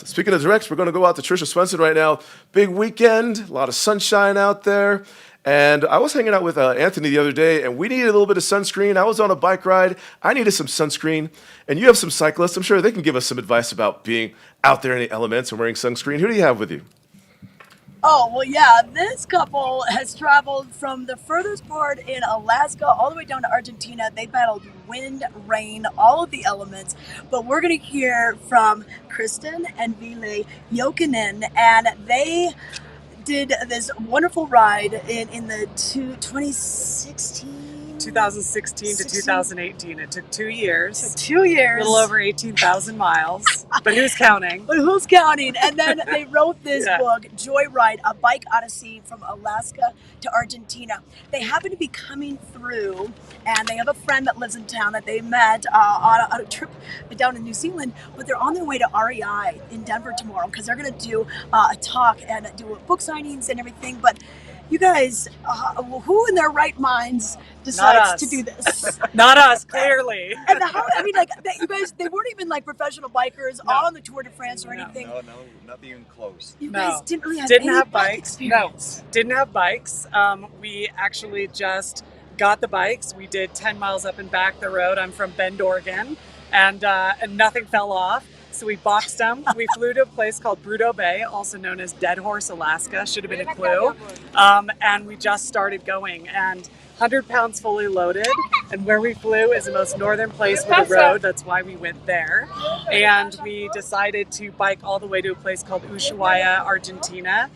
Speaking of directs, we're going to go out to Tricia Swenson right now. Big weekend, a lot of sunshine out there. And I was hanging out with Anthony the other day, and we needed a little bit of sunscreen. I was on a bike ride. I needed some sunscreen. And you have some cyclists. I'm sure they can give us some advice about being out there in the elements and wearing sunscreen. Who do you have with you? Oh, well, yeah, this couple has traveled from the furthest part in Alaska all the way down to Argentina. They battled wind, rain, all of the elements. But we're going to hear from Kristen and Ville Jokinen, and they did this wonderful ride in the 2016 2016 to 2018. It took 2 years. Took 2 years. A little over 18,000 miles. But who's counting? But who's counting? And then they wrote this book, Joyride, a Bike Odyssey from Alaska to Argentina. They happen to be coming through, and they have a friend that lives in town that they met on a trip down in New Zealand, but they're on their way to REI in Denver tomorrow because they're going to do a talk and do book signings and everything. But you guys, who in their right minds decides to do this? Not us, clearly. And you guys, they weren't even like professional bikers on the Tour de France or anything. No, not even close. You guys didn't really have Didn't have bike bikes. experience. No, didn't have bikes. We actually just got the bikes. We did 10 miles up and back the road. I'm from Bend, Oregon, and nothing fell off. So we boxed them. We flew to a place called Prudhoe Bay, also known as Dead Horse, Alaska. Should have been a clue. And we just started going. And 100 pounds fully loaded. And where we flew is the most northern place with a road. That's why we went there. And we decided to bike all the way to a place called Ushuaia, Argentina.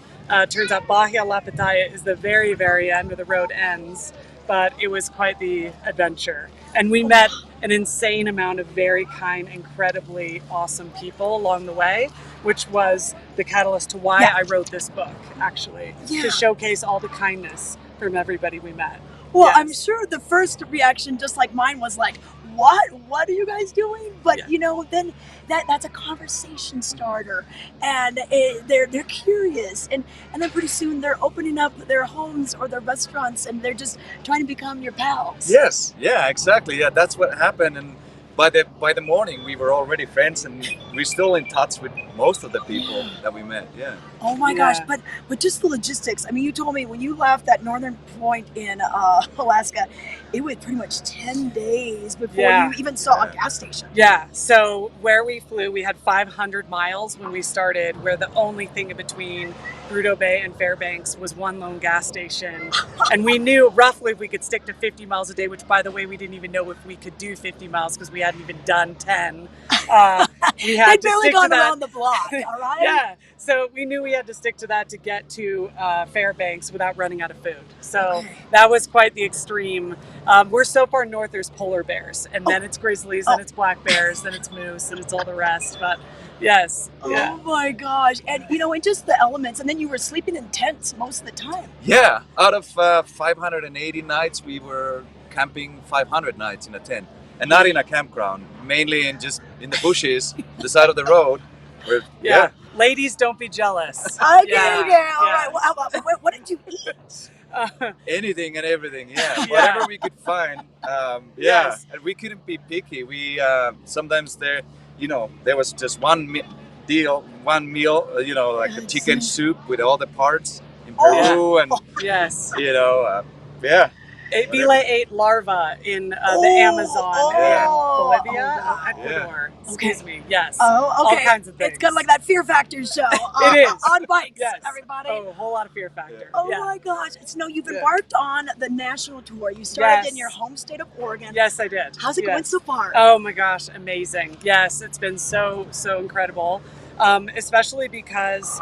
Turns out Bahia La Pitaya is the very, very end where the road ends. But it was quite the adventure. And we met an insane amount of very kind, incredibly awesome people along the way, which was the catalyst to why I wrote this book, actually, to showcase all the kindness from everybody we met. Well, I'm sure the first reaction, just like mine, was like, what are you guys doing? But then that's a conversation starter, and they're curious, and then pretty soon they're opening up their homes or their restaurants, and they're just trying to become your pals. Yes, yeah, exactly. Yeah, that's what happened. And by the morning, we were already friends, and we're still in touch with most of the people that we met. Yeah. Oh my gosh! But just the logistics. I mean, you told me when you left that northern point in Alaska, it was pretty much 10 days before you even saw a gas station. Yeah. So where we flew, we had 500 miles when we started, where the only thing in between Prudhoe Bay and Fairbanks was one lone gas station. And we knew roughly if we could stick to 50 miles a day, which, by the way, we didn't even know if we could do 50 miles because we hadn't even done 10. We had They'd barely gone around the block, all right? Yeah. So we knew we had to stick to that to get to Fairbanks without running out of food. So that was quite the extreme. We're so far north, there's polar bears, and then it's grizzlies, and it's black bears, then it's moose, and it's all the rest. But yes. Oh my gosh. And and just the elements, and then you were sleeping in tents most of the time. Yeah, out of 580 nights, we were camping 500 nights in a tent. And not in a campground, mainly in the bushes, the side of the road. Ladies, don't be jealous. All right. Well, what did you eat? Anything and everything, whatever we could find. And we couldn't be picky. We sometimes there was just one meal, like a chicken soup with all the parts in Peru, and Ville ate larvae in the Amazon and Bolivia, Ecuador. Excuse me. Yes. Oh, okay. All kinds of things. It's kind of like that Fear Factor show. It is. On bikes, yes. Everybody. Oh, a whole lot of Fear Factor. Oh my gosh. You've embarked on the national tour. You started in your home state of Oregon. Yes, I did. How's it going so far? Oh my gosh, amazing. Yes, it's been so incredible. Especially because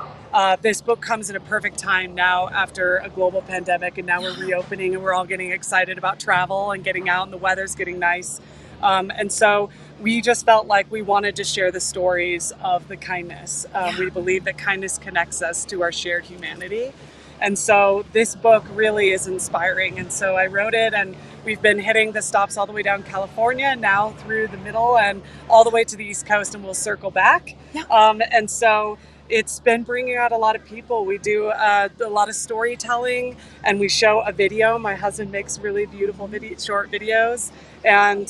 this book comes at a perfect time now after a global pandemic, and now we're reopening and we're all getting excited about travel and getting out, and the weather's getting nice. And so we just felt like we wanted to share the stories of the kindness. We believe that kindness connects us to our shared humanity. And so this book really is inspiring. And so I wrote it, and we've been hitting the stops all the way down California, now through the middle and all the way to the East Coast, and we'll circle back. And so it's been bringing out a lot of people. We do a lot of storytelling, and we show a video. My husband makes really beautiful short videos, and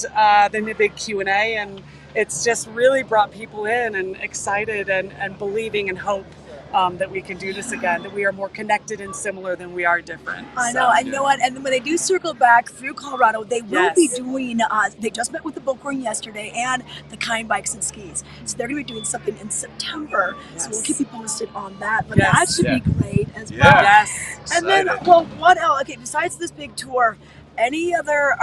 then a big Q&A, and it's just really brought people in and excited and believing and hope that we can do this again, that we are more connected and similar than we are different. I know, and you know what? And when they do circle back through Colorado, they will be doing. They just met with the Bookworm yesterday and the Kind Bikes and Skis, so they're going to be doing something in September. So we'll keep you posted on that. But that should be great as well. Yes. And then, well, what else? Okay, besides this big tour, any other?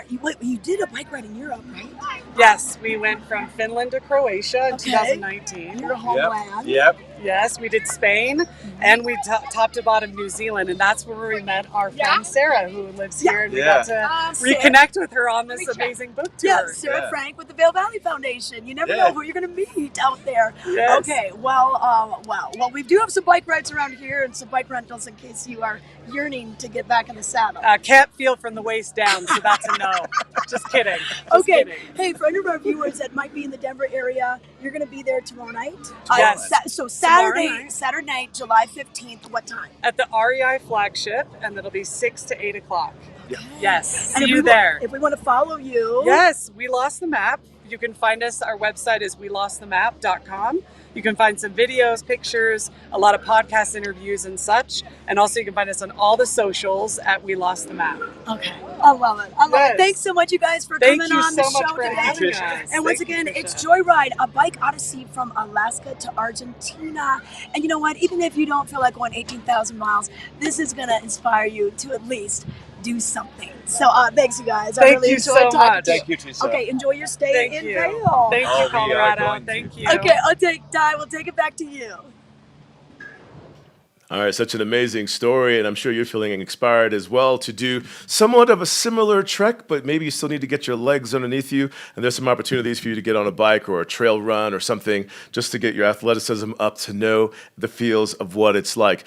You did a bike ride in Europe, right? Yes, we went from Finland to Croatia in 2019. Your homeland. Yep. Yes, we did Spain, and we top to bottom New Zealand, and that's where we met our friend Sarah, who lives here, and we got to reconnect with her on this amazing book tour. Yeah, Sarah Frank with the Vail Valley Foundation. You never know who you're going to meet out there. Yes. Okay, well, we do have some bike rides around here and some bike rentals in case you are yearning to get back in the saddle. Can't feel from the waist down, so that's a no. Just kidding. Just kidding. Hey, for any of our viewers that might be in the Denver area, you're going to be there tomorrow night? Yes. So Saturday night, July 15th, what time? At the REI flagship, and it'll be 6 to 8 o'clock. Okay. Yes, And see you there. If we want to follow you. Yes, We Lost the Map. You can find us. Our website is welostthemap.com. You can find some videos, pictures, a lot of podcast interviews and such. And also you can find us on all the socials at We Lost the Map. Okay. I love it. It. Thanks so much, you guys, for coming on the show today. And once again, it's Joyride, a bike odyssey from Alaska to Argentina. And you know what? Even if you don't feel like going 18,000 miles, this is going to inspire you to at least do something. So thanks, you guys. I really enjoyed talking to you. Thank you, Tricia. Okay, enjoy your stay in Vail. Thank you, Colorado. Thank you. Okay, we'll take it back to you. All right, such an amazing story, and I'm sure you're feeling inspired as well to do somewhat of a similar trek, but maybe you still need to get your legs underneath you, and there's some opportunities for you to get on a bike or a trail run or something just to get your athleticism up to know the feels of what it's like.